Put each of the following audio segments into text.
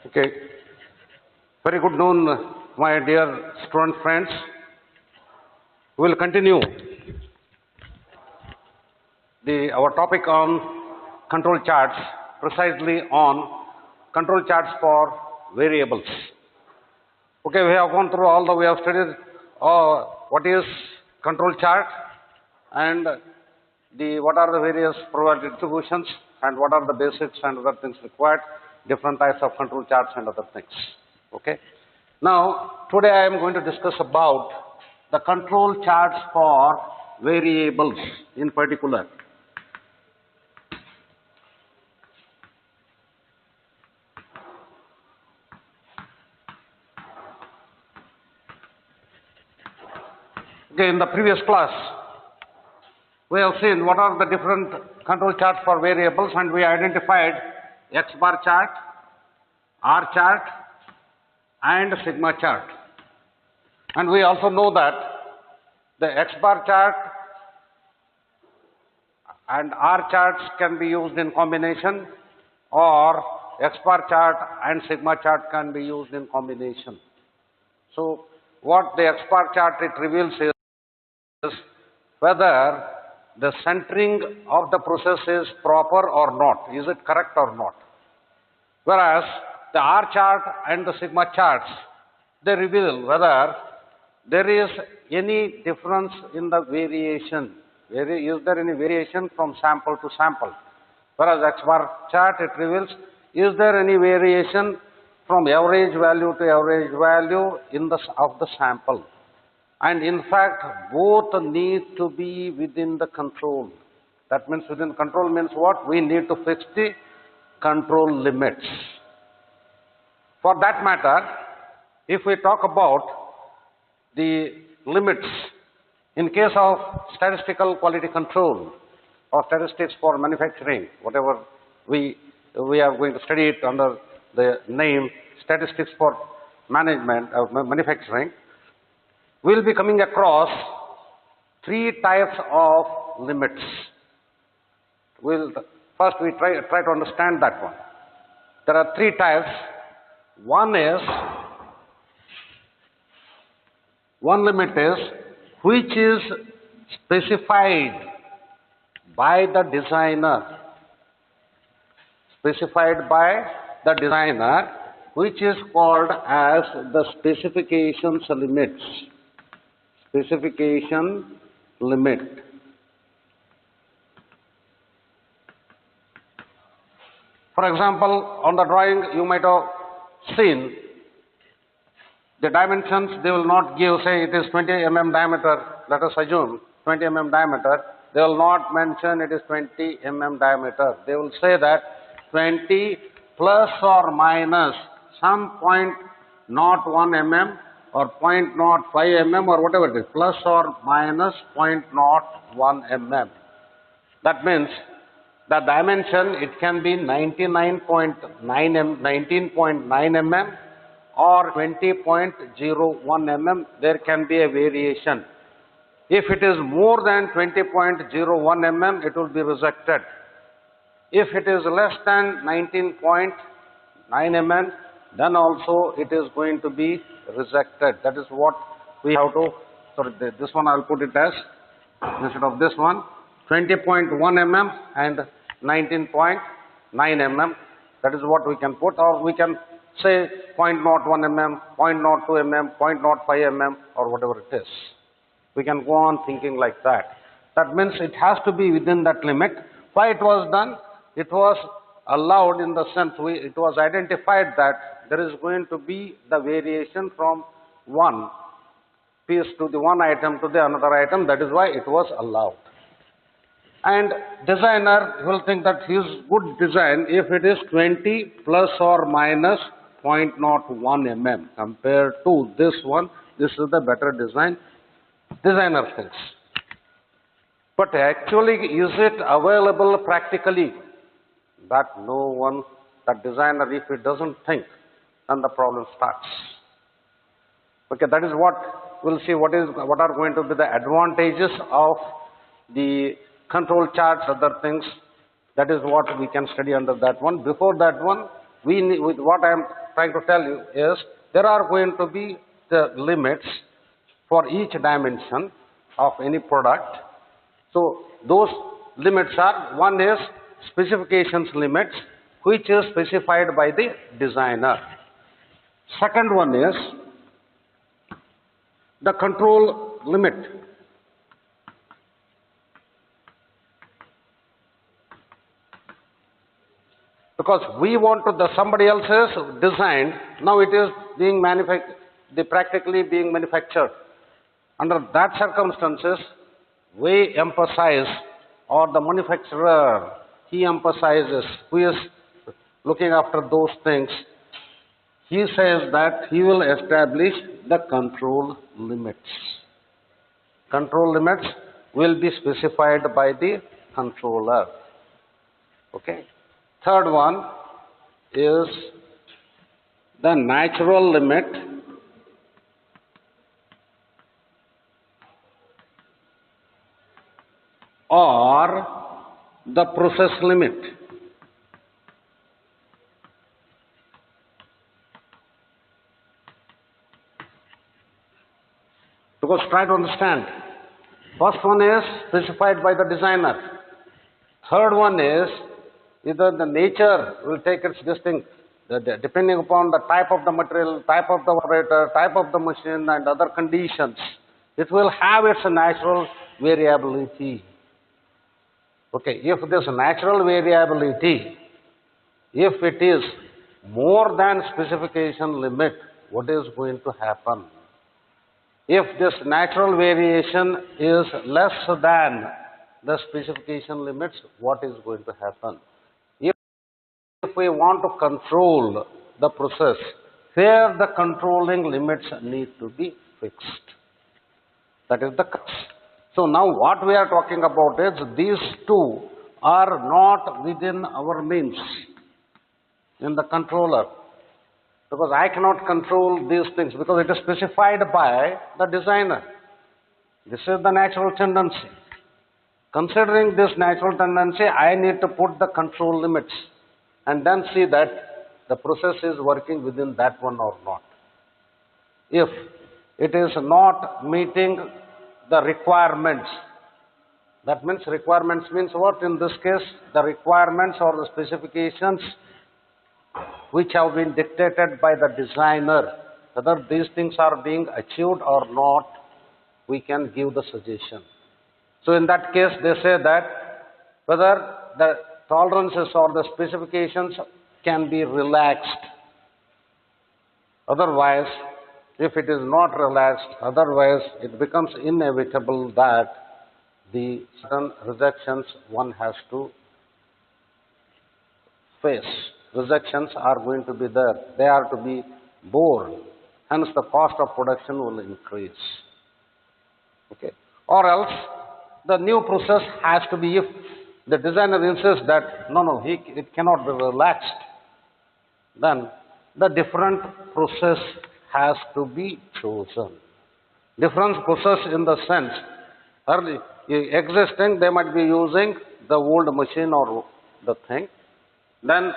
Okay. Very good noon, my dear student friends. We will continue our topic on control charts, precisely on control charts for variables. Okay, we have gone through we have studied what is control chart and what are the various probability distributions and what are the basics and other things required, different types of control charts and other things. Okay. Now, today I am going to discuss about the control charts for variables in particular. Okay, in the previous class, we have seen what are the different control charts for variables, and we identified X bar chart, R chart, and sigma chart. And we also know that the X bar chart and R charts can be used in combination, or X bar chart and sigma chart can be used in combination. So what the X bar chart it reveals is whether the centering of the process is proper or not, is it correct or not. Whereas the R chart and the sigma charts, they reveal whether there is any difference in the variation. Is there any variation from sample to sample? Whereas X bar chart, it reveals, is there any variation from average value to average value of the sample? And in fact, both need to be within the control. That means within control means what? We need to fix the control limits. For that matter, if we talk about the limits in case of statistical quality control or statistics for manufacturing, whatever we are going to study it under the name statistics for management of manufacturing, we will be coming across three types of limits. First we try to understand that one. There are three types. One limit is which is specified by the designer. Specified by the designer, which is called as the specifications limits. Specification limit. For example, on the drawing you might have seen the dimensions. They will not give, say it is 20 mm diameter, let us assume 20 mm diameter, they will not mention it is 20 mm diameter. They will say that 20 plus or minus some 0.01 mm or 0.05 mm or whatever it is, plus or minus 0.01 mm. That means the dimension, it can be 19.9 mm or 20.01 mm, there can be a variation. If it is more than 20.01 mm, it will be rejected. If it is less than 19.9 mm, then also it is going to be rejected. That is what we have to, sorry, this one I will put it as, instead of this one, 20.1 mm and 19.9 mm. That is what we can put, or we can say 0.01 mm, 0.02 mm, 0.05 mm, or whatever it is. We can go on thinking like that. That means it has to be within that limit. Why it was done? It was allowed in the sense it was identified that there is going to be the variation from one piece to the one item to the another item. That is why it was allowed. And designer will think that his good design if it is 20 plus or minus 0.01 mm compared to this one, this is the better design, designer thinks. But actually, is it available practically? That no one, that designer, if he doesn't think, then the problem starts. Okay, that is what we'll see. What are going to be the advantages of the control charts, other things. That is what we can study under that one. Before that one, with what I am trying to tell you is there are going to be the limits for each dimension of any product. So those limits are, one is specifications limits, which is specified by the designer. Second one is the control limit. Because we want to, somebody else's design, now it is being practically being manufactured. Under that circumstances, we emphasize, or the manufacturer, he emphasizes, who is looking after those things, he says that he will establish the control limits. Control limits will be specified by the controller. Okay. Third one is the natural limit or the process limit. Because try to understand. First one is specified by the designer. Third one is either the nature will take its distinct, depending upon the type of the material, type of the operator, type of the machine and other conditions. It will have its natural variability. Okay, if this natural variability, if it is more than specification limit, what is going to happen? If this natural variation is less than the specification limits, what is going to happen? If we want to control the process, where the controlling limits need to be fixed. That is the crux. So now what we are talking about is these two are not within our means in the controller. Because I cannot control these things because it is specified by the designer. This is the natural tendency. Considering this natural tendency, I need to put the control limits and then see that the process is working within that one or not. If it is not meeting the requirements, that means requirements means what in this case? The requirements or the specifications which have been dictated by the designer, whether these things are being achieved or not, we can give the suggestion. So in that case, they say that whether the tolerances or the specifications can be relaxed. Otherwise, if it is not relaxed, otherwise it becomes inevitable that the certain rejections one has to face. Rejections are going to be there. They are to be borne. Hence, the cost of production will increase. Okay. Or else, the new process has to be, if the designer insists that, no, it cannot be relaxed, then the different process has to be chosen. Different process in the sense, early existing, they might be using the old machine or the thing. Then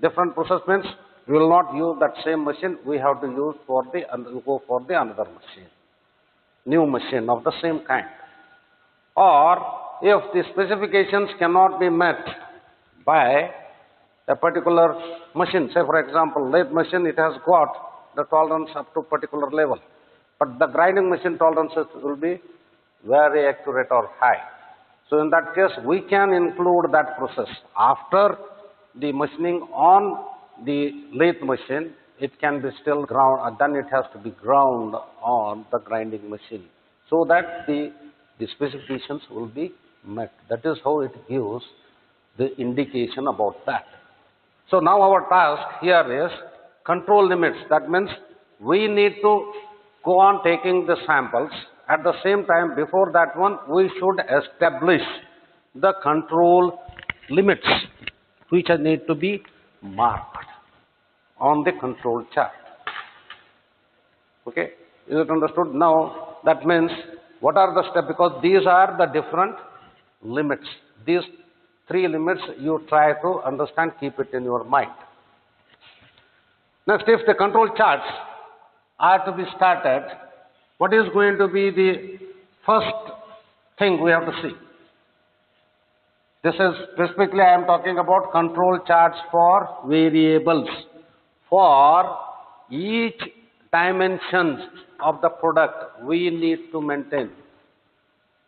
different process means we will not use that same machine, we have to use go for the another machine, new machine of the same kind. Or if the specifications cannot be met by a particular machine, say for example, lathe machine, it has got the tolerance up to particular level, but the grinding machine tolerances will be very accurate or high. So in that case, we can include that process. After the machining on the lathe machine, it can be still ground, and then it has to be ground on the grinding machine, so that the specifications will be met. That is how it gives the indication about that. So now our task here is control limits. That means we need to go on taking the samples. At the same time, before that one, we should establish the control limits which need to be marked on the control chart. Okay, is it understood? Now that means what are the steps? Because these are the different limits. These three limits you try to understand, keep it in your mind. Next, if the control charts are to be started, what is going to be the first thing we have to see? This is specifically I am talking about control charts for variables. For each dimensions of the product, we need to maintain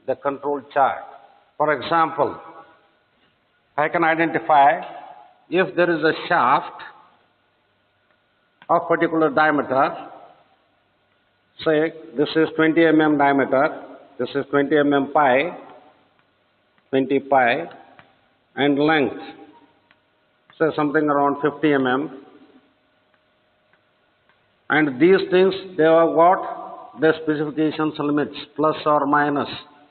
the control chart. For example, I can identify if there is a shaft of particular diameter, say this is 20 mm diameter, this is 20 mm pi, 20 pi, and length, say something around 50 mm. And these things, they have got the specifications limits, plus or minus,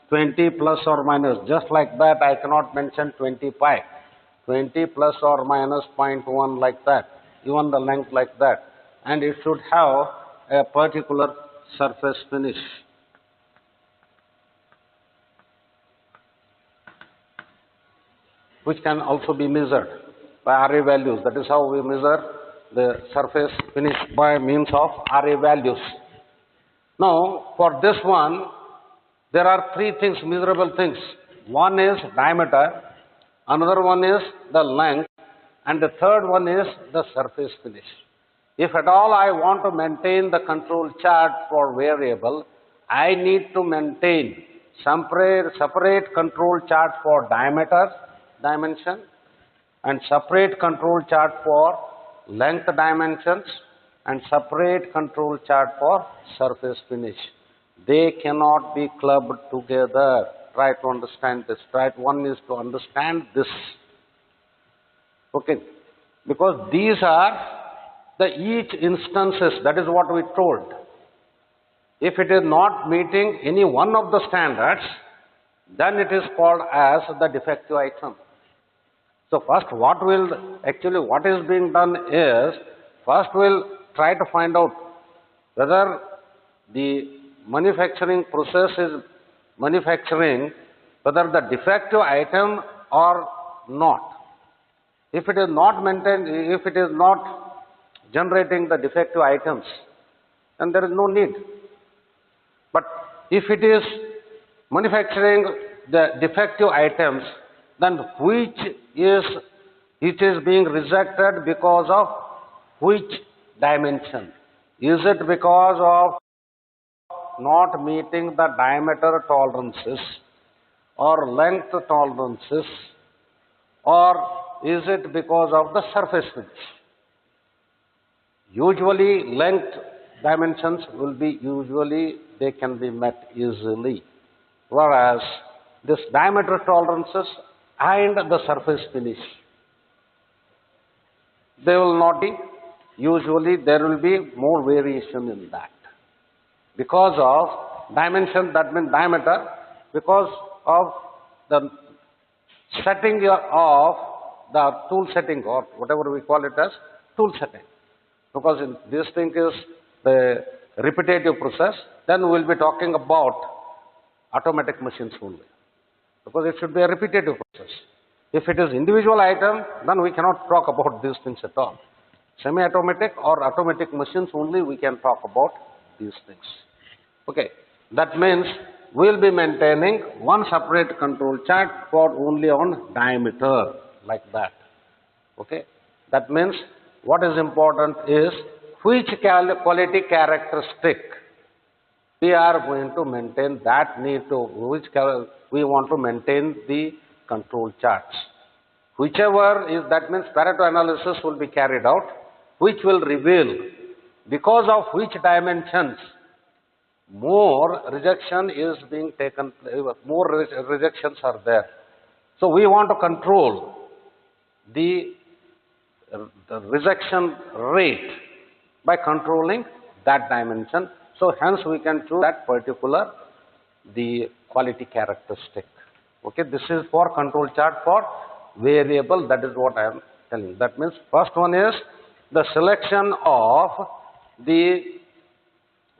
20 plus or minus. Just like that, I cannot mention 20 pi. 20 plus or minus 0.1 like that, even the length like that. And it should have a particular surface finish. Which can also be measured by RA values. That is how we measure the surface finish by means of RA values. Now, for this one, there are three things, measurable things. One is diameter, another one is the length, and the third one is the surface finish. If at all I want to maintain the control chart for variable, I need to maintain separate control chart for diameter dimension and separate control chart for length dimensions and separate control chart for surface finish. They cannot be clubbed together. Try to understand this. One is to understand this. Okay. Because these are the each instances, that is what we told. If it is not meeting any one of the standards, then it is called as the defective item. So first what is being done is, first we'll try to find out whether the manufacturing process is manufacturing whether the defective item or not. If it is not maintained, if it is not generating the defective items, then there is no need. But if it is manufacturing the defective items, then it is being rejected because of which dimension? Is it because of not meeting the diameter tolerances or length tolerances, or is it because of the surface finish? Usually length dimensions they can be met easily, whereas this diameter tolerances and the surface finish, they will not be. Usually there will be more variation in that because of dimension, that means diameter, because of the setting of the tool setting, or whatever we call it as tool setting. Because this thing is the repetitive process, then we will be talking about automatic machines only, because it should be a repetitive process. If it is individual item, then we cannot talk about these things at all. Semi-automatic or automatic machines only we can talk about these things. Okay, that means we will be maintaining one separate control chart for only on diameter, like that. Okay, that means what is important is which quality characteristic we are going to maintain, that need to, we want to maintain the control charts. Whichever is, that means Pareto analysis will be carried out, which will reveal because of which dimensions more rejection is being taken, more rejections are there. So we want to control the rejection rate by controlling that dimension. So hence we can choose that particular the quality characteristic. Okay, this is for control chart for variable. That is what I am telling. That means first one is the selection of the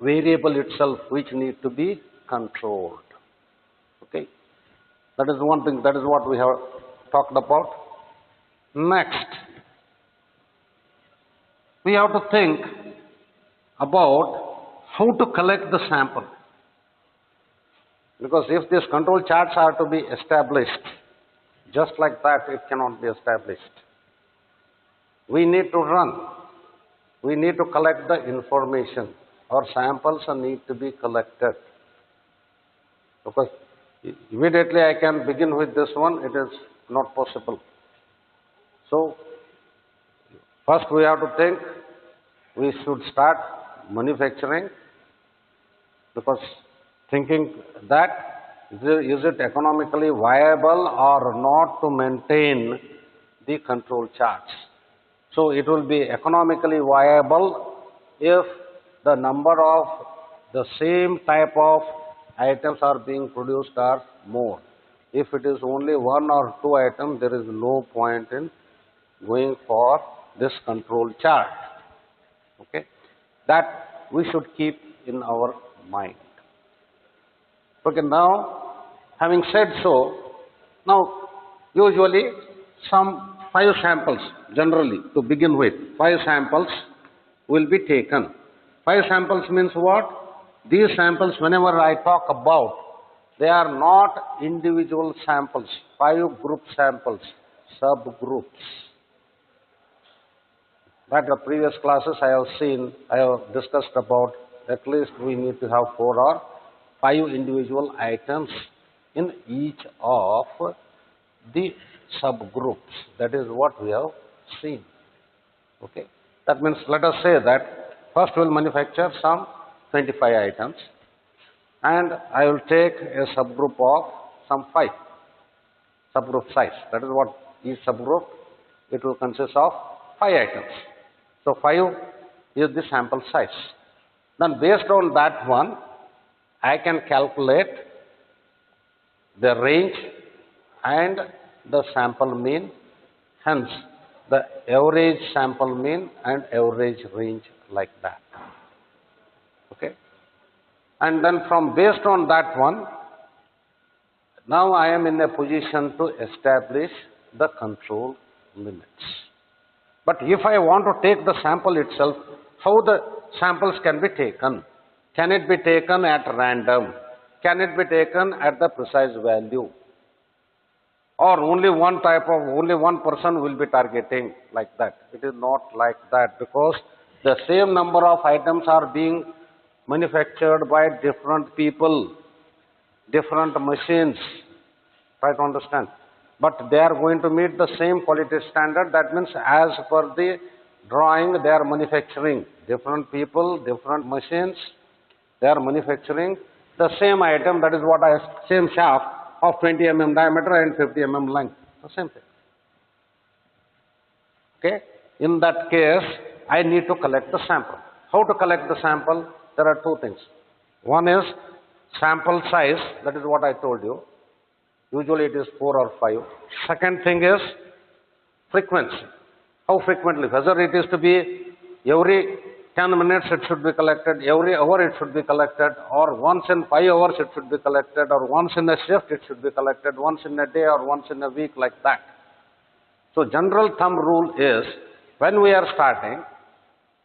variable itself which need to be controlled. Okay, that is one thing. That is what we have talked about. Next, we have to think about how to collect the sample. Because if these control charts are to be established, just like that, it cannot be established. We need to run. We need to collect the information. Our samples need to be collected. Because immediately I can begin with this one, it is not possible. So, first we have to think, we should start manufacturing, because thinking that is it economically viable or not to maintain the control charts. So it will be economically viable if the number of the same type of items are being produced are more. If it is only one or two items, there is no point in going for this control chart. Okay, that we should keep in our mind. Okay, now having said so, now usually some 5 samples generally to begin with, 5 samples will be taken. 5 samples means what? These samples, whenever I talk about, they are not individual samples, 5 group samples, subgroups. That the previous classes I have seen, I have discussed about at least we need to have 4 or 5 individual items in each of the subgroups. That is what we have seen. Okay. That means let us say that first we will manufacture some 25 items and I will take a subgroup of some 5. Subgroup size. That is what each subgroup, it will consist of 5 items. So 5 is the sample size. Then based on that one, I can calculate the range and the sample mean, hence the average sample mean and average range, like that. Okay. And then from based on that one, now I am in a position to establish the control limits. But if I want to take the sample itself, how the samples can be taken? Can it be taken at random? Can it be taken at the precise value? Or only one person will be targeting, like that? It is not like that, because the same number of items are being manufactured by different people, different machines. Try to understand. But they are going to meet the same quality standard. That means as per the drawing they are manufacturing. Different people, different machines, they are manufacturing the same item, that is what same shaft of 20 mm diameter and 50 mm length. The same thing. Okay. In that case, I need to collect the sample. How to collect the sample? There are 2 things. One is sample size, that is what I told you. Usually it is 4 or 5. Second thing is frequency. How frequently? Whether it is to be every 10 minutes it should be collected, every hour it should be collected, or once in 5 hours it should be collected, or once in a shift it should be collected, once in a day or once in a week, like that. So general thumb rule is, when we are starting,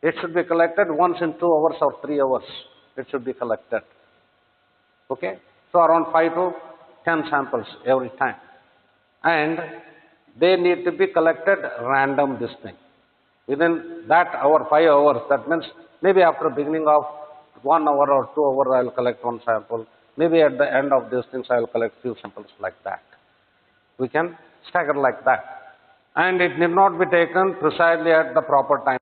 it should be collected once in 2 hours or 3 hours. It should be collected. Okay? So around 5 to 10 samples every time. And they need to be collected random, this thing. Within that hour, 5 hours, that means maybe after beginning of 1 hour or 2 hours, I will collect 1 sample. Maybe at the end of these things, I will collect few samples, like that. We can stagger like that. And it need not be taken precisely at the proper time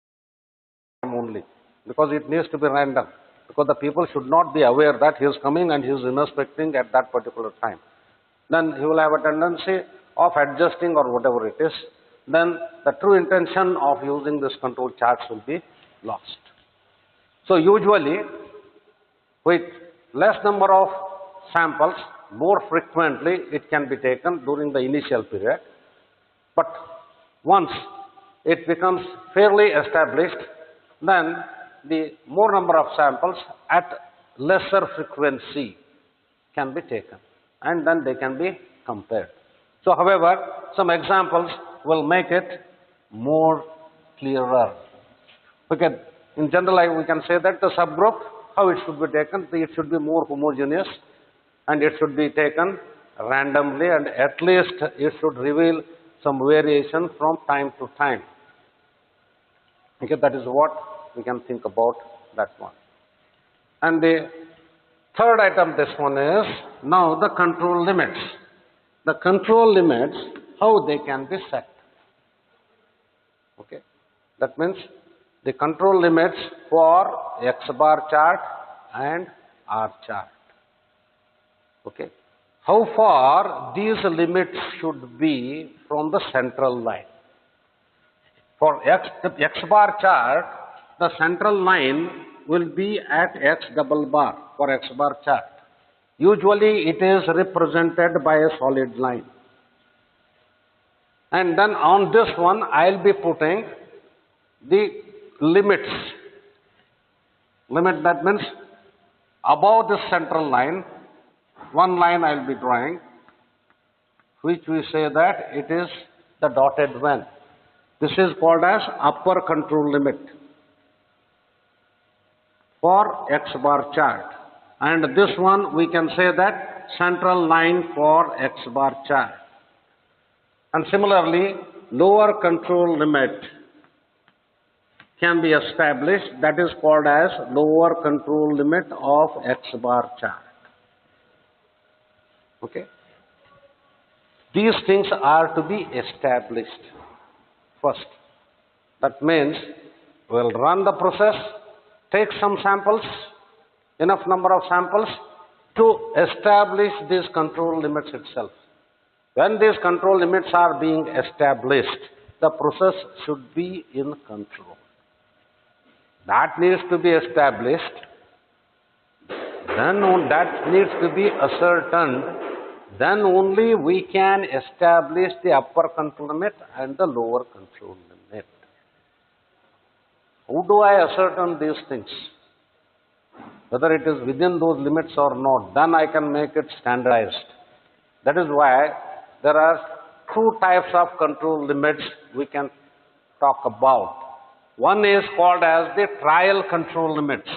only, because it needs to be random. Because the people should not be aware that he is coming and he is inspecting at that particular time. Then he will have a tendency of adjusting or whatever it is. Then the true intention of using this control charts will be lost. So usually, with less number of samples, more frequently it can be taken during the initial period. But once it becomes fairly established, then the more number of samples at lesser frequency can be taken, and then they can be compared. So however, some examples will make it more clearer. Okay, in general, we can say that the subgroup, how it should be taken, it should be more homogeneous and it should be taken randomly, and at least it should reveal some variation from time to time. Okay, that is what we can think about that one. And the third item, this one is now the control limits. The control limits, how they can be set. Okay, that means the control limits for X bar chart and R chart. Okay, how far these limits should be from the central line. For the X bar chart, the central line will be at X double bar for X bar chart. Usually it is represented by a solid line. And then on this one, I'll be putting the limits. Limit, that means above the central line, one line I'll be drawing, which we say that it is the dotted one. This is called as upper control limit for X bar chart. And this one we can say that central line for X bar chart. And similarly, lower control limit can be established, that is called as lower control limit of X bar chart. Okay. These things are to be established first. That means we'll run the process, take some samples, enough number of samples to establish these control limits itself. When these control limits are being established, the process should be in control. That needs to be established, then that needs to be ascertained, then only we can establish the upper control limit and the lower control limit. How do I ascertain these things? Whether it is within those limits or not, then I can make it standardized. That is why there are two types of control limits we can talk about. One is called as the trial control limits.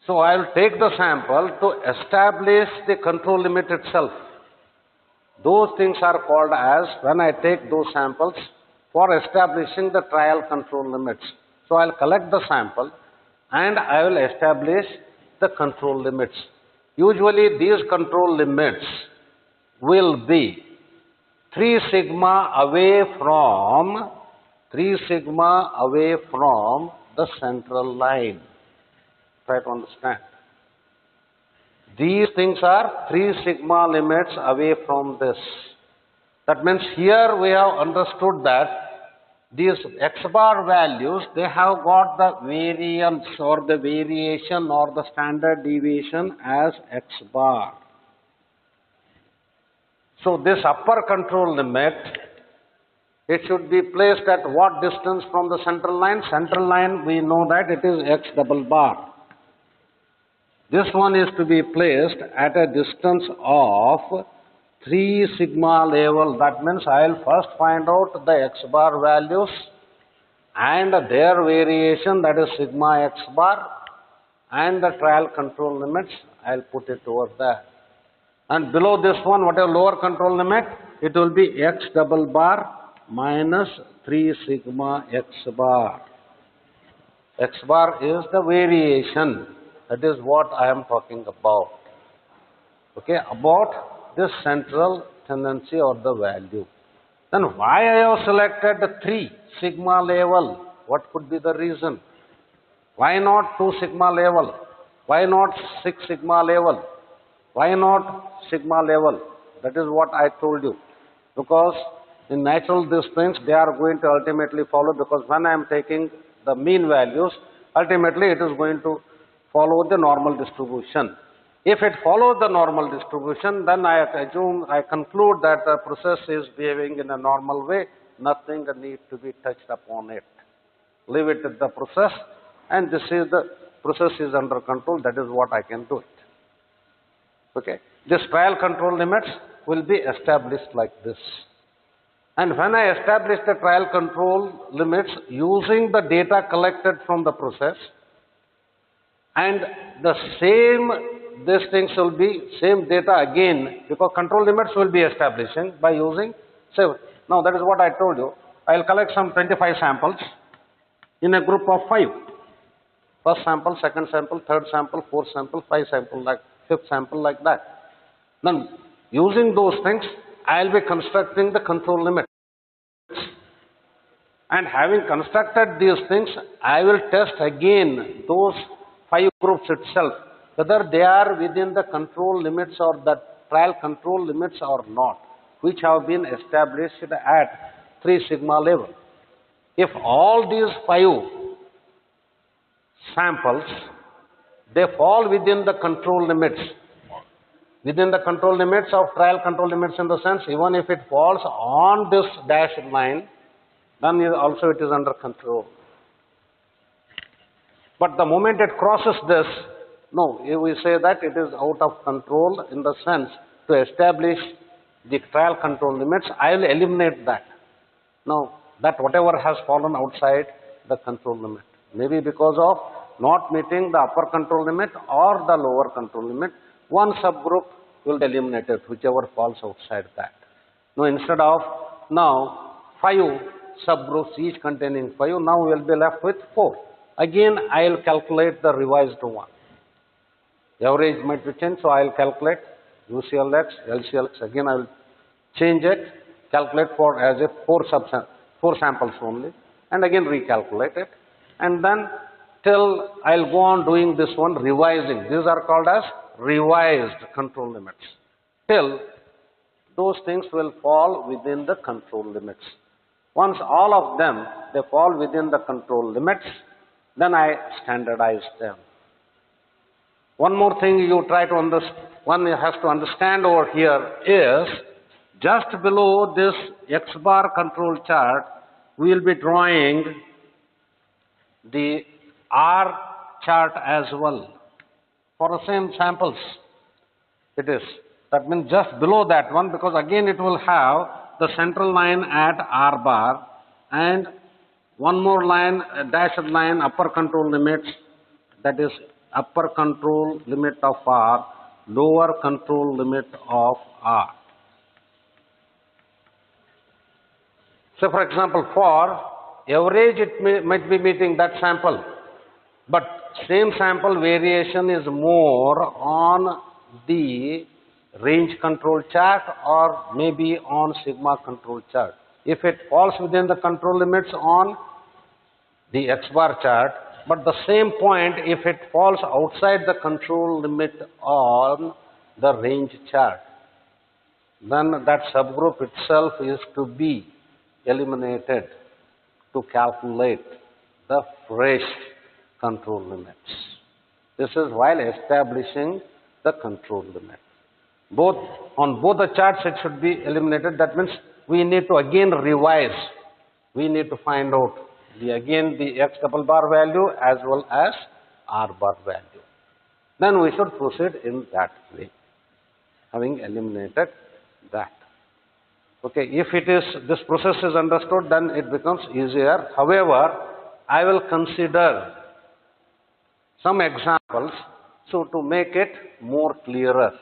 So I will take the sample to establish the control limit itself. Those things are called as, when I take those samples for establishing the trial control limits. So I will collect the sample and I will establish the control limits. Usually these control limits will be 3 sigma away from the central line. Try to understand. These things are 3 sigma limits away from this. That means here we have understood that these X bar values, they have got the variance or the variation or the standard deviation as X bar. So this upper control limit, it should be placed at what distance from the central line? Central line, we know that it is X double bar. This one is to be placed at a distance of 3 sigma level. That means I will first find out the X bar values and their variation, that is sigma X bar, and the trial control limits, I will put it over there. And below this one, whatever lower control limit, it will be X double bar minus 3 sigma X bar. X bar is the variation. That is what I am talking about. Okay, about this central tendency or the value. Then why I have selected the 3 sigma level? What could be the reason? Why not 2 sigma level? Why not 6 sigma level? Why not sigma level? That is what I told you. Because in natural disciplines, they are going to ultimately follow, because when I am taking the mean values, ultimately it is going to follow the normal distribution. If it follows the normal distribution, then I conclude that the process is behaving in a normal way. Nothing needs to be touched upon it. Leave it at the process, and this is the process is under control. That is what I can do it. Okay. This trial control limits will be established like this. And when I establish the trial control limits using the data collected from the process, and the same, these things will be same data again, because control limits will be establishing by using, say, now that is what I told you. I will collect some 25 samples in a group of 5. First sample, second sample, third sample, fourth sample, 5 sample, like fifth sample, like that. Then using those things, I will be constructing the control limit. And having constructed these things, I will test again those 5 groups itself, whether they are within the control limits or the trial control limits or not, which have been established at 3 sigma level. If all these 5 samples, they fall within the control limits, within the control limits of trial control limits, in the sense, even if it falls on this dashed line, then also it is under control. But the moment it crosses this, no, we say that it is out of control, in the sense, to establish the trial control limits, I will eliminate that. Now, that whatever has fallen outside the control limit, maybe because of not meeting the upper control limit or the lower control limit, one subgroup will be eliminated, whichever falls outside that. Now, instead of now 5 subgroups, each containing 5, now we will be left with 4. Again, I will calculate the revised one. Average might be changed, so I will calculate UCLX, LCLX. Again, I will change it, calculate for as if 4 samples only, and again recalculate it. And then till I will go on doing this one, revising. These are called as revised control limits. Till those things will fall within the control limits. Once all of them, they fall within the control limits, then I standardize them. One more thing you try to understand, one has to understand over here is, just below this X bar control chart, we will be drawing the R chart as well for the same samples. It is. That means just below that one, because again it will have the central line at R bar and one more line, a dashed line, upper control limits, that is upper control limit of R, lower control limit of R. So for example, for average it might be meeting that sample, but same sample variation is more on the range control chart or maybe on sigma control chart. If it falls within the control limits on the X bar chart, but the same point if it falls outside the control limit on the range chart, then that subgroup itself is to be eliminated to calculate the fresh control limits. This is while establishing the control limit. On both the charts it should be eliminated. That means we need to again revise. We need to find out again the X double bar value as well as R bar value. Then we should proceed in that way, having eliminated that. Okay, if this process is understood, then it becomes easier. However, I will consider some examples so to make it more clearer.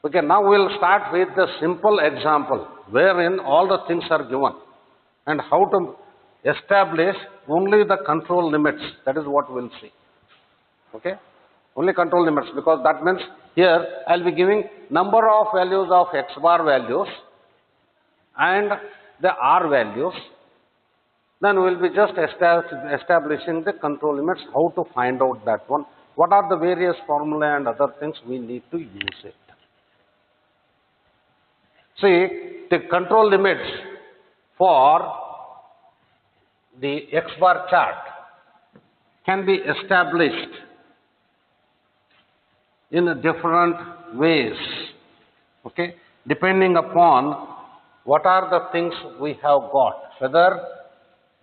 Okay, now we will start with the simple example wherein all the things are given and how to establish only the control limits. That is what we will see. Okay, only control limits, because that means here I will be giving number of values of X bar values and the R values. Then we will be just establishing the control limits, how to find out that one. What are the various formula and other things we need to use it. See, the control limits for the X bar chart can be established in different ways, okay, depending upon what are the things we have got, whether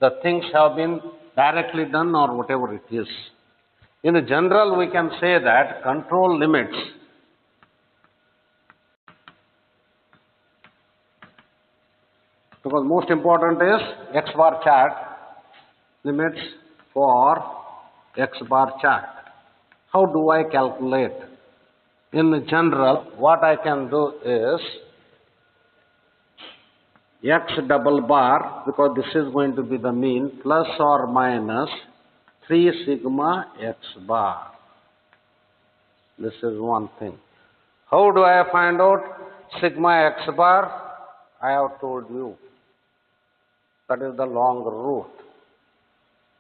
the things have been directly done or whatever it is. In general, we can say that control limits Because most important is X bar chart, limits for X bar chart. How do I calculate? In general, what I can do is X double bar, because this is going to be the mean, plus or minus 3 sigma X bar. This is one thing. How do I find out sigma X bar? I have told you. That is the long route.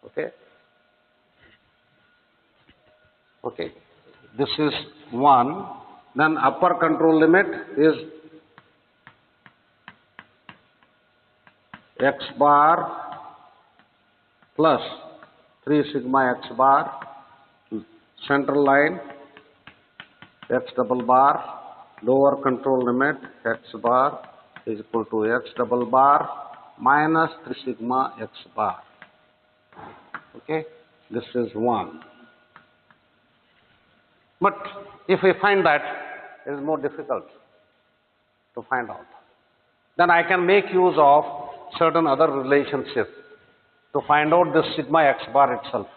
Okay? Okay. This is 1. Then upper control limit is X bar plus 3 sigma X bar, central line, X double bar, lower control limit, X bar is equal to X double bar minus 3 sigma X bar. Okay, this is 1. But if we find that, it is more difficult to find out. Then I can make use of certain other relationships to find out this sigma X bar itself.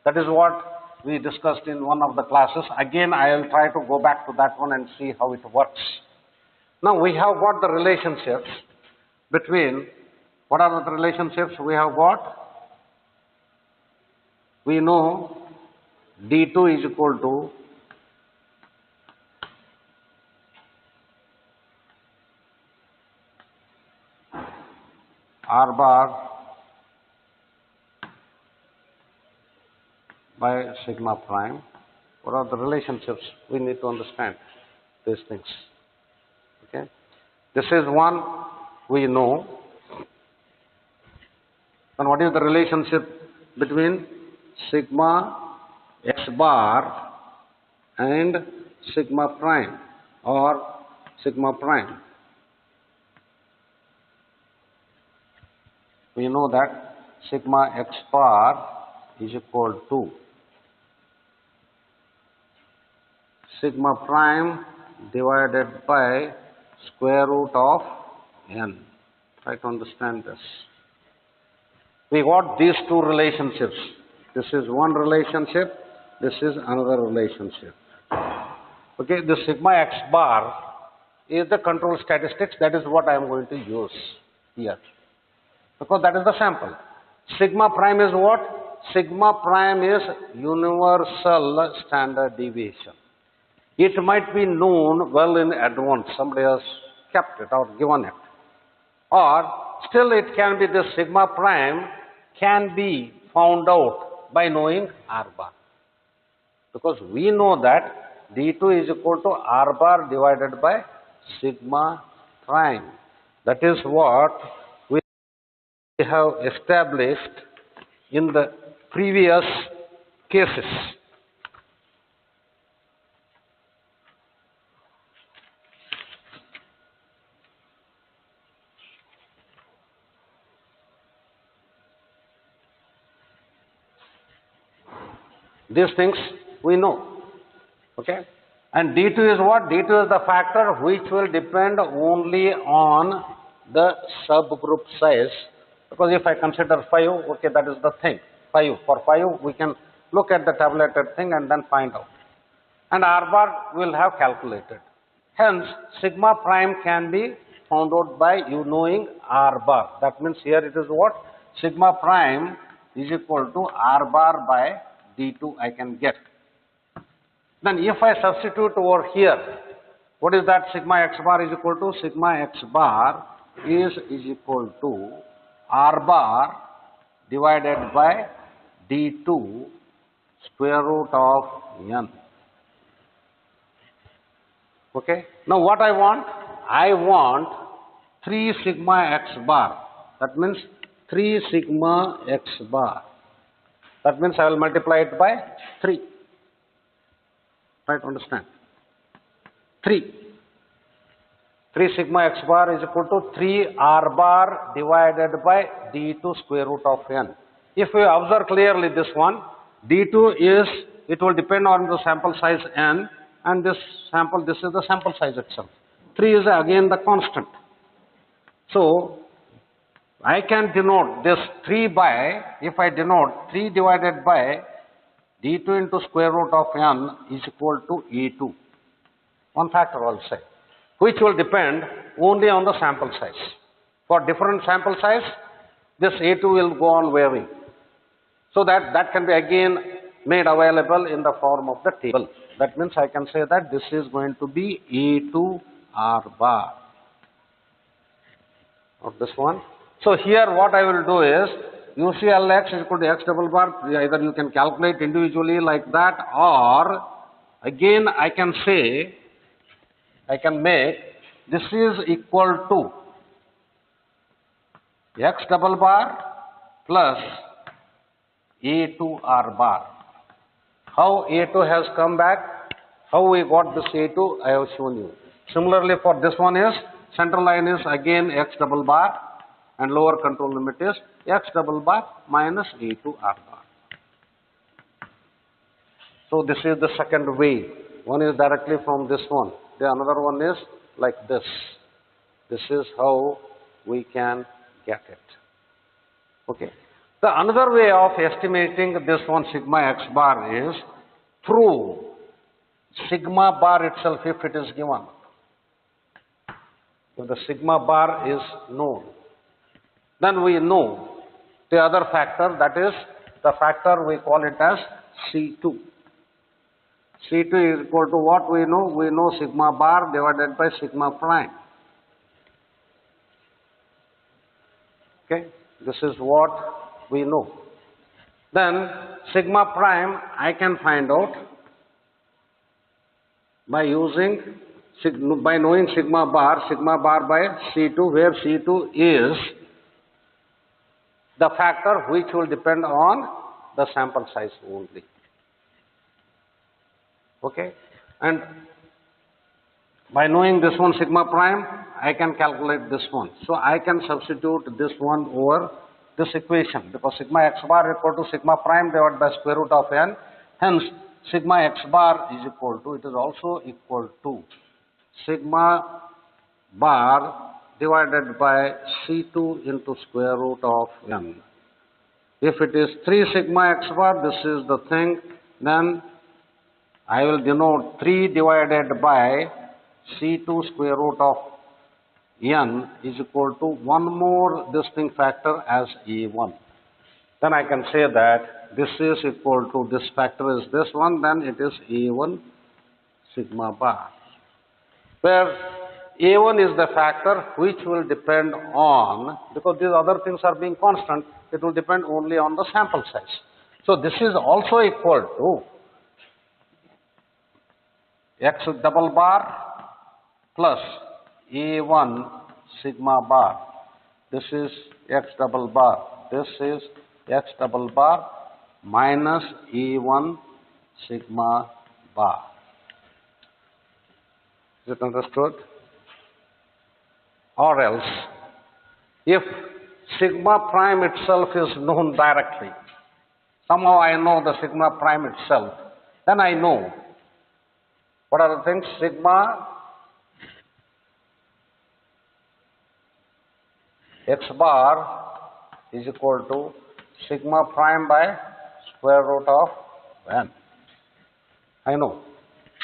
That is what we discussed in one of the classes. Again, I will try to go back to that one and see how it works. Now we have got the relationships between, what are the relationships we have got? We know D2 is equal to R bar by sigma prime. What are the relationships? We need to understand these things. Okay, this is one we know. And what is the relationship between sigma X bar and sigma prime or sigma prime? We know that sigma X bar is equal to sigma prime divided by square root of n. Try to understand this. We got these two relationships. This is one relationship, this is another relationship. Okay, the sigma X bar is the control statistics. That is what I am going to use here, because that is the sample. Sigma prime is what? Sigma prime is universal standard deviation. It might be known well in advance. Somebody has kept it or given it. Or still it can be, the sigma prime can be found out by knowing R bar. Because we know that D2 is equal to R bar divided by sigma prime. That is what we have established in the previous cases. These things we know. Okay? And D2 is what? D2 is the factor which will depend only on the subgroup size. Because if I consider 5, okay, that is the thing. 5. For 5, we can look at the tabulated thing and then find out. And R bar will have calculated. Hence, sigma prime can be found out by you knowing R bar. That means here it is what? Sigma prime is equal to R bar by D2 I can get. Then if I substitute over here, what is that? Sigma X bar is equal to, sigma X bar is equal to R bar divided by D2 square root of n. Okay. Now what I want? I want 3 sigma X bar. That means 3 sigma X bar. That means I will multiply it by 3. Try to understand. 3. 3 sigma X bar is equal to 3 R bar divided by D2 square root of n. If we observe clearly this one, D2 is, it will depend on the sample size n, and this is the sample size itself. 3 is again the constant. So, I can denote this 3 by, if I denote 3 divided by d2 into square root of n is equal to e2. One factor I will say, which will depend only on the sample size. For different sample size, this a2 will go on varying. So that can be again made available in the form of the table. That means I can say that this is going to be a2 r bar. Of this one. So here what I will do is UCLX is equal to x double bar. Either you can calculate individually like that, or again I can say, I can make this is equal to x double bar plus a2r bar. How a2 has come back, how we got this a2, I have shown you. Similarly for this one is, central line is again x double bar and lower control limit is x double bar minus a2r bar. So this is the second way. One is directly from this one. The another one is like this. This is how we can get it. Okay. The another way of estimating this one sigma x bar is through sigma bar itself if it is given. If the sigma bar is known, then we know the other factor, that is the factor we call it as C2. C2 is equal to what we know? We know sigma bar divided by sigma prime. Okay, this is what we know. Then sigma prime I can find out by using, by knowing sigma bar by C2, where C2 is the factor which will depend on the sample size only. Okay, and by knowing this one sigma prime, I can calculate this one. So I can substitute this one over this equation, because sigma x bar is equal to sigma prime divided by square root of n. Hence, sigma x bar is equal to, it is also equal to sigma bar divided by C2 into square root of n. If it is 3 sigma x bar, this is the thing, then I will denote 3 divided by C2 square root of n is equal to one more distinct factor as A1. Then I can say that this is equal to, this factor is this one, then it is A1 sigma bar, where A1 is the factor which will depend on, because these other things are being constant, it will depend only on the sample size. So this is also equal to x double bar plus A1 sigma bar. This is x double bar. This is x double bar minus A1 sigma bar. Is it understood? Or else, if sigma prime itself is known directly, somehow I know the sigma prime itself, then I know what are the things? Sigma x bar is equal to sigma prime by square root of n. I know.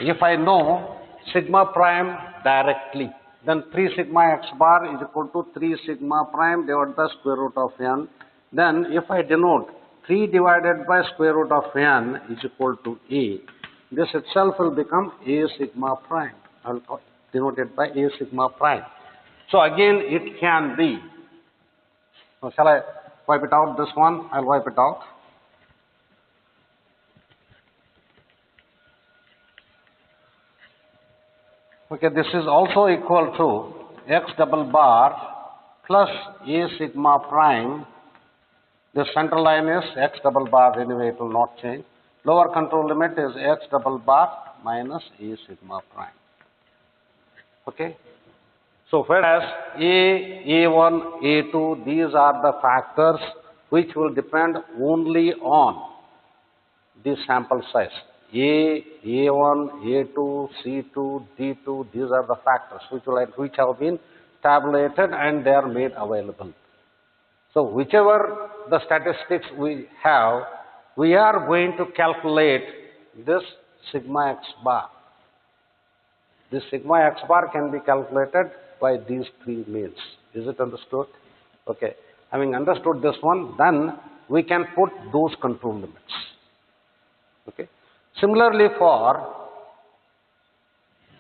If I know sigma prime directly, then 3 sigma x bar is equal to 3 sigma prime divided by square root of n. Then if I denote 3 divided by square root of n is equal to a, this itself will become a sigma prime. I will denote it by a sigma prime. So again it can be. So shall I wipe it out, this one? I will wipe it out. Okay, this is also equal to x double bar plus a sigma prime. The central line is x double bar, anyway it will not change. Lower control limit is x double bar minus a sigma prime. Okay. So whereas A, A1, A2, these are the factors which will depend only on the sample size. A, A1, A2, C2, D2, these are the factors which have been tabulated and they are made available. So whichever the statistics we have, we are going to calculate this sigma x bar. This sigma x bar can be calculated by these three means. Is it understood? Okay. Having understood this one, then we can put those control limits. Okay. Similarly for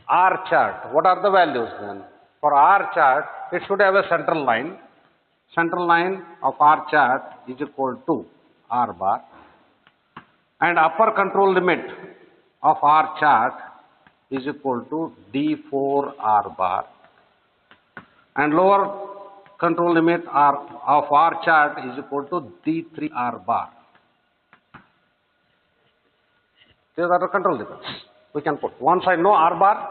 R chart, what are the values then? For R chart, it should have a central line. Central line of R chart is equal to R bar. And upper control limit of R chart is equal to D4 R bar. And lower control limit of R chart is equal to D3 R bar. These are the control limits we can put. Once I know R bar,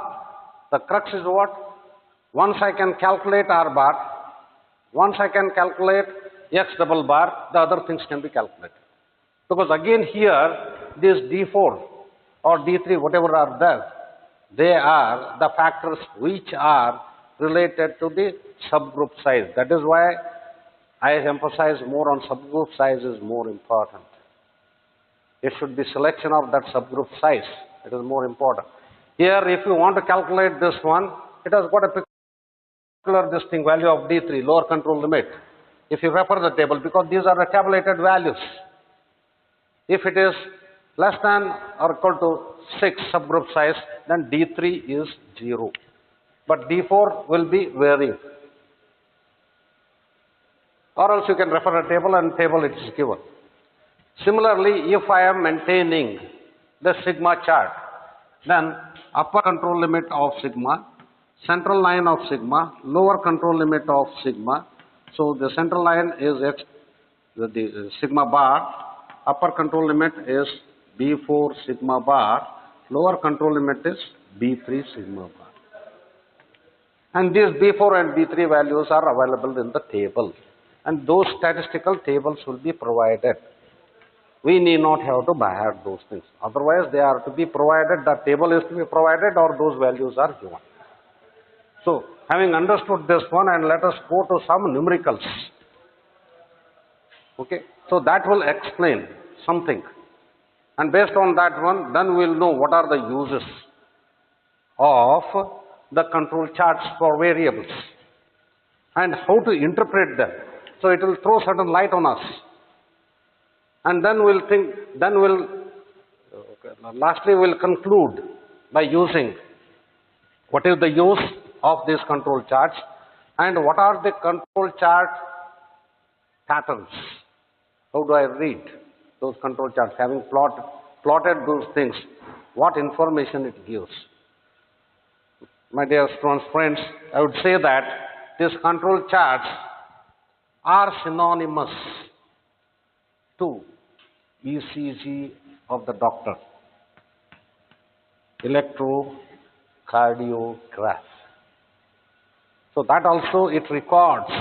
the crux is what? Once I can calculate R bar, once I can calculate X double bar, the other things can be calculated. Because again here, this D4 or D3, whatever are there, they are the factors which are related to the subgroup size. That is why I emphasize more on subgroup size is more important. It should be selection of that subgroup size. It is more important. Here, if you want to calculate this one, it has got a particular distinct value of D3, lower control limit. If you refer the table, because these are the tabulated values. If it is less than or equal to 6 subgroup size, then D3 is 0. But D4 will be varying. Or else you can refer a table and table it is given. Similarly, if I am maintaining the sigma chart, then upper control limit of sigma, central line of sigma, lower control limit of sigma. So the central line is X, the sigma bar, upper control limit is B4 sigma bar, lower control limit is B3 sigma bar. And these B4 and B3 values are available in the table. And those statistical tables will be provided. We need not have to buy those things. Otherwise, they are to be provided, the table is to be provided or those values are given. So, having understood this one, and let us go to some numericals. Okay, so that will explain something. And based on that one, then we will know what are the uses of the control charts for variables and how to interpret them. So, it will throw certain light on us. And then we'll think, lastly we'll conclude by using what is the use of these control charts and what are the control chart patterns. How do I read those control charts? Having plotted those things, what information it gives. My dear students, friends, I would say that these control charts are synonymous to ECG of the doctor, electrocardiograph. So that also it records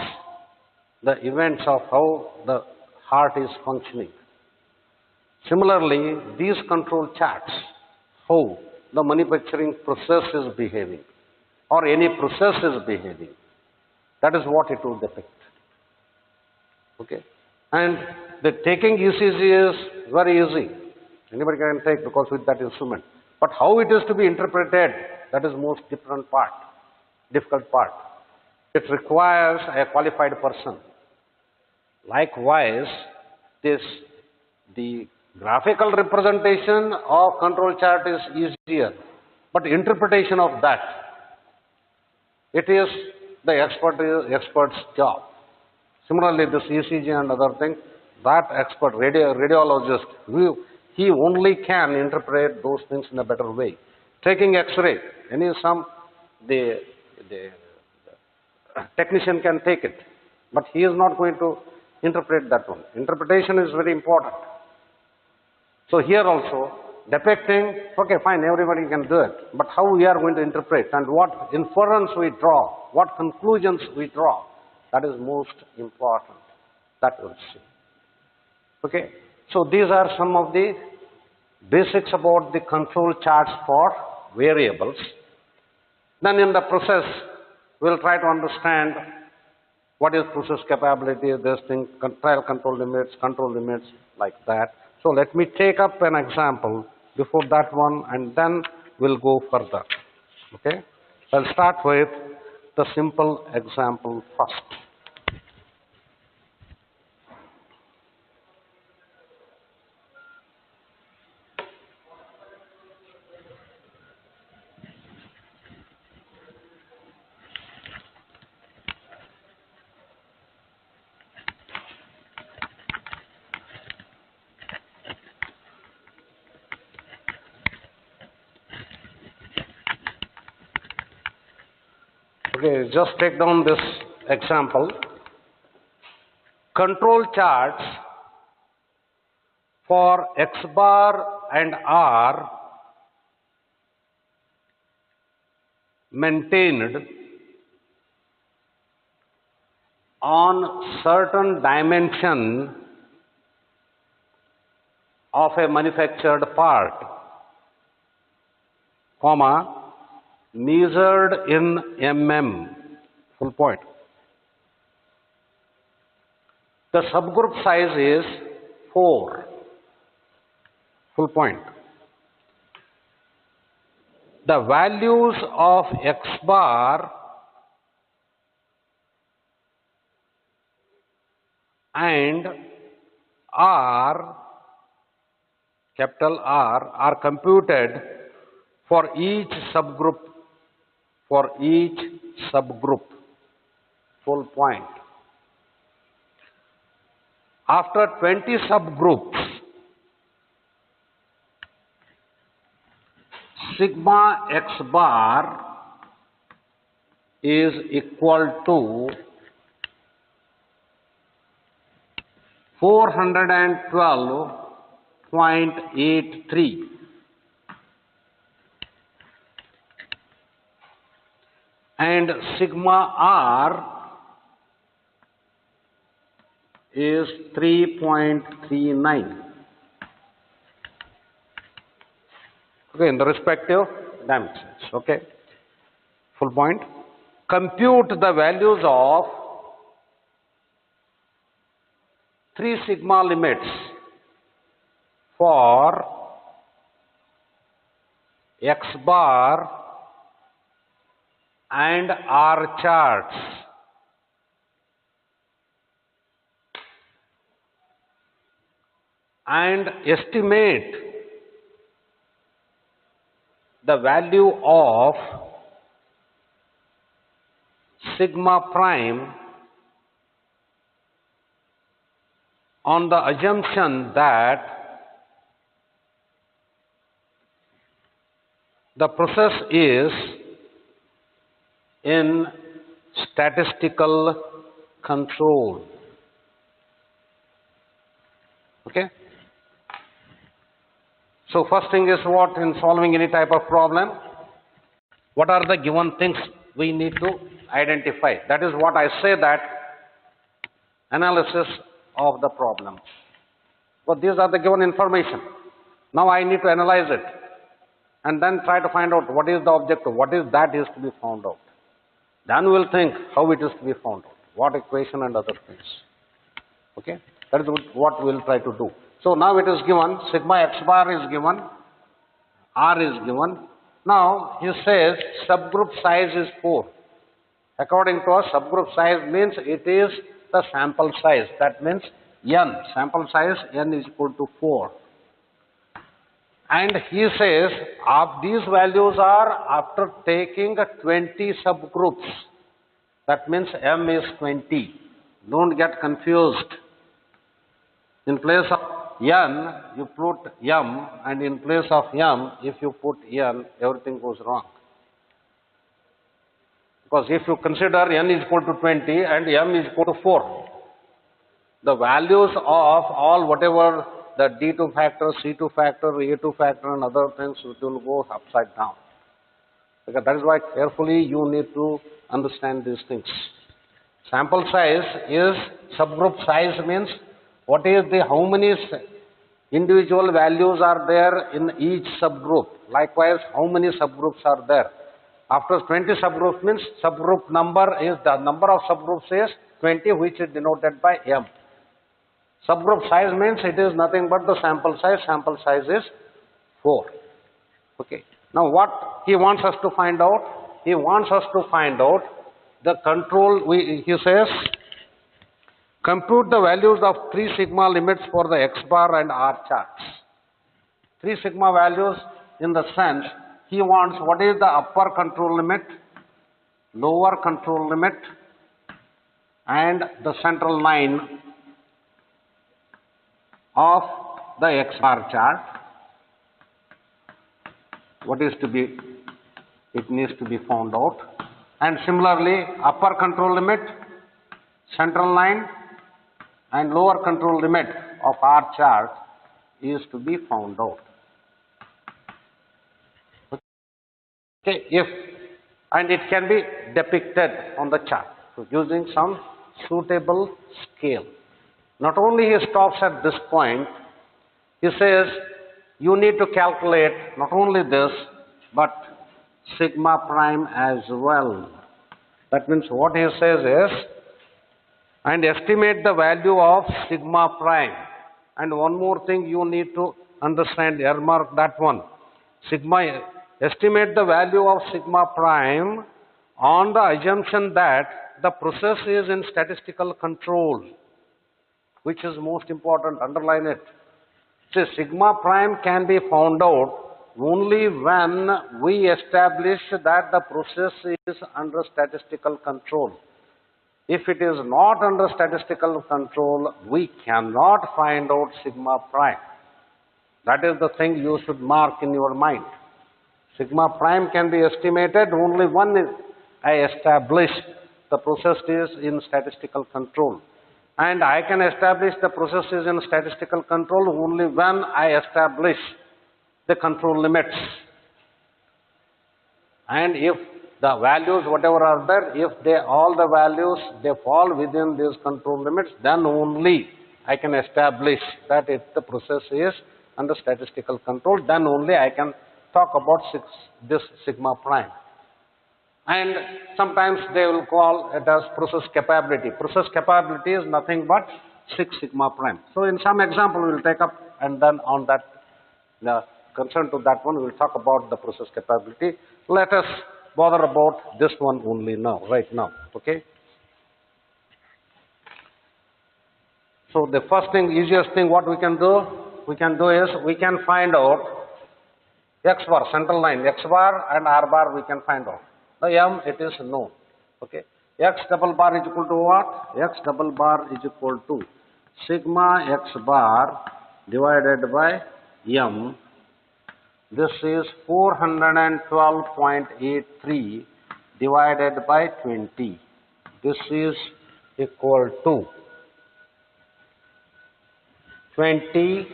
the events of how the heart is functioning. Similarly, these control charts, how the manufacturing process is behaving or any process is behaving, that is what it will depict. Okay? And the taking ECG is very easy. Anybody can take because with that instrument. But how it is to be interpreted, that is most difficult part. It requires a qualified person. Likewise, the graphical representation of control chart is easier, but interpretation of that, it is the expert's job. Similarly, this ECG and other things, that expert, radiologist, he only can interpret those things in a better way. Taking X-ray, the technician can take it, but he is not going to interpret that one. Interpretation is very important. So here also, depicting, okay, fine, everybody can do it, but how we are going to interpret and what inference we draw, what conclusions we draw, that is most important. That we'll see. Okay, so these are some of the basics about the control charts for variables. Then in the process, we'll try to understand What is process capability, this thing, trial control limits, like that. So let me take up an example before that one and then we'll go further. Okay? I'll start with the simple example first. Okay, just take down this example. Control charts for X bar and R maintained on certain dimension of a manufactured part, comma, measured in mm, full point. The subgroup size is 4, full point. The values of X bar and R, capital R, are computed for each subgroup, full point. After 20 subgroups, sigma X bar is equal to 412.83. And sigma R is 3.39. Okay, in the respective dimensions. Okay, full point. Compute the values of 3 sigma limits for X bar and R charts and estimate the value of sigma prime on the assumption that the process is in statistical control. Okay? So first thing is what in solving any type of problem? What are the given things we need to identify? That is what I say that analysis of the problem. But these are the given information. Now I need to analyze it and then try to find out what is the objective, what is that is to be found out. Then we will think how it is to be found out, what equation and other things. Okay? That is what we will try to do. So now it is given, sigma X bar is given, R is given. Now he says subgroup size is 4. According to us, subgroup size means it is the sample size. That means n, sample size n is equal to 4. And he says these values are after taking 20 subgroups. That means m is 20. Don't get confused. In place of n, you put m, and in place of m, if you put n, everything goes wrong. Because if you consider n is equal to 20 and m is equal to 4, the values of all whatever the D2 factor, C2 factor, A2 factor and other things will go upside down. Because that is why carefully you need to understand these things. Sample size is, subgroup size means what is the, how many individual values are there in each subgroup. Likewise, how many subgroups are there. After 20 subgroups means subgroup number is the number of subgroups is 20, which is denoted by M. Subgroup size means it is nothing but the sample size. Sample size is 4. Okay. Now what he wants us to find out? He wants us to find out the control. He says, compute the values of 3 sigma limits for the X bar and R charts. 3 sigma values in the sense he wants what is the upper control limit, lower control limit, and the central line of the X bar chart. What is to be, it needs to be found out. And similarly, upper control limit, central line, and lower control limit of R chart is to be found out. Okay, and it can be depicted on the chart using some suitable scale. Not only he stops at this point, he says you need to calculate not only this but sigma prime as well. That means what he says is, and estimate the value of sigma prime. And one more thing you need to understand, earmark that one. Estimate the value of sigma prime on the assumption that the process is in statistical control, which is most important. Underline it. See, sigma prime can be found out only when we establish that the process is under statistical control. If it is not under statistical control, we cannot find out sigma prime. That is the thing you should mark in your mind. Sigma prime can be estimated only when I establish the process is in statistical control. And I can establish the process is in statistical control only when I establish the control limits. And if the values, whatever are there, if all the values, they fall within these control limits, then only I can establish that if the process is under statistical control, then only I can talk about this sigma prime. And sometimes they will call it as process capability. Process capability is nothing but 6 sigma prime. So in some example we will take up, and then on that, concern to that one, we will talk about the process capability. Let us bother about this one only now, right now, okay? So the first thing, easiest thing what we can do is we can find out X bar, central line, X bar and R bar we can find out. The M, it is known, okay? X double bar is equal to what? X double bar is equal to sigma X bar divided by M. This is 412.83 divided by 20. This is equal to 20.6415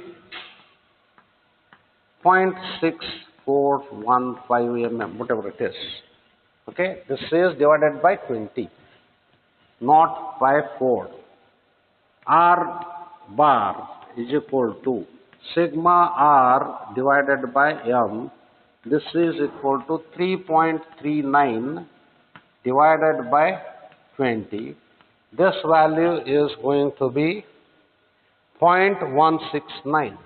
mm, whatever it is. Okay, this is divided by 20, not by 4. R bar is equal to sigma R divided by M. This is equal to 3.39 divided by 20. This value is going to be 0.169.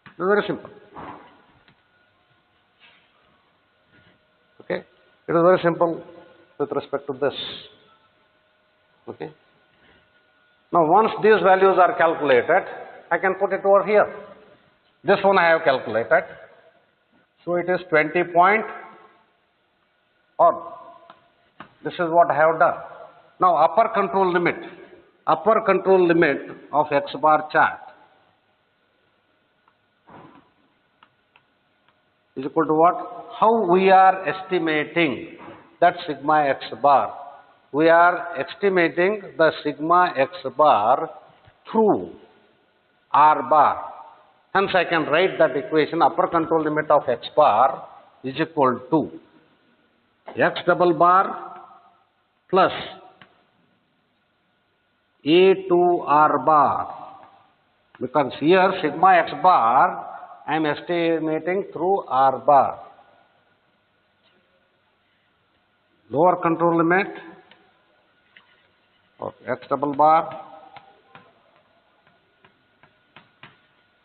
It's very simple. Okay, it is very simple with respect to this. Okay. Now, once these values are calculated, I can put it over here. This one I have calculated. So it is 20 point, or this is what I have done. Now, upper control limit of X bar chart is equal to what? How we are estimating that sigma X bar? We are estimating the sigma X bar through R bar. Hence, I can write that equation, upper control limit of X bar is equal to X double bar plus A to R bar. Because here sigma X bar I am estimating through R bar. Lower control limit of X double bar,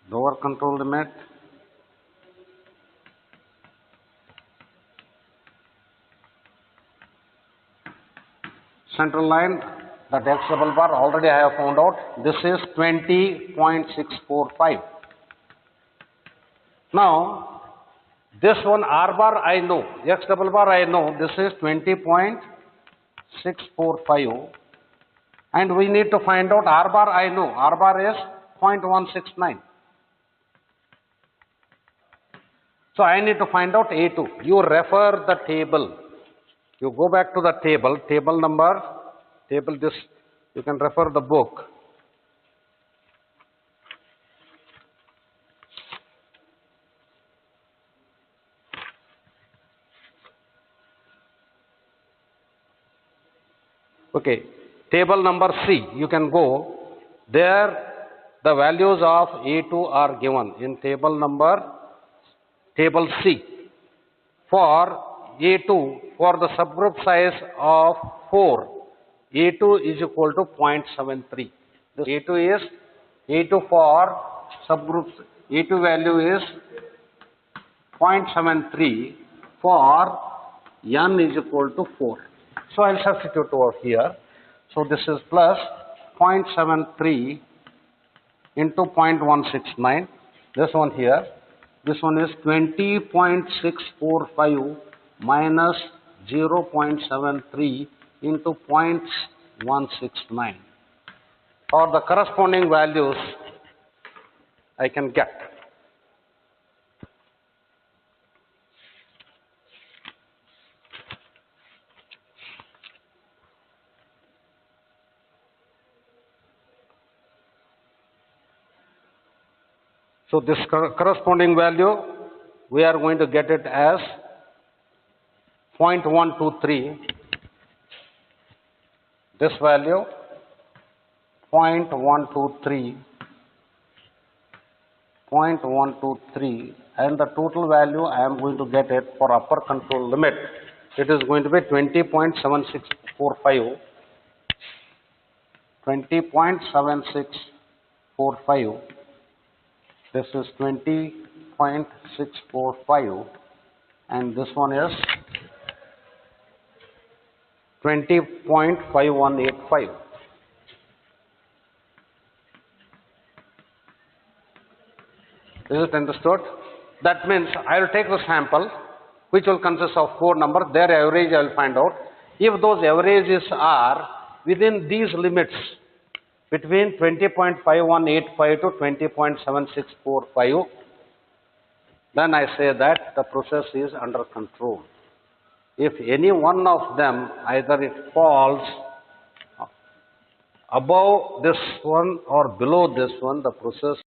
lower control limit, central line, that X double bar already I have found out. This is 20.645. Now, this one R bar I know, X double bar I know, this is 20.645, and we need to find out R bar I know, R bar is 0.169. So I need to find out A2. You refer the table. You go back to the table, table number, table this, you can refer the book. Okay, table number C, you can go. There the values of A2 are given in table C. For A2, for the subgroup size of 4, A2 is equal to 0.73. This A2 for subgroups, A2 value is 0.73 for n is equal to 4. So I'll substitute over here. So this is plus 0.73 into 0.169. This one here. This one is 20.645 minus 0.73 into 0.169. Or the corresponding values I can get. So this corresponding value, we are going to get it as 0.123. This value 0.123, and the total value I am going to get it for upper control limit. It is going to be 20.7645. 20.7645. This is 20.645, and this one is 20.5185. Is it understood? That means I will take the sample which will consist of 4 numbers, their average I will find out. If those averages are within these limits, between 20.5185 to 20.7645, then I say that the process is under control. If any one of them, either it falls above this one or below this one, the process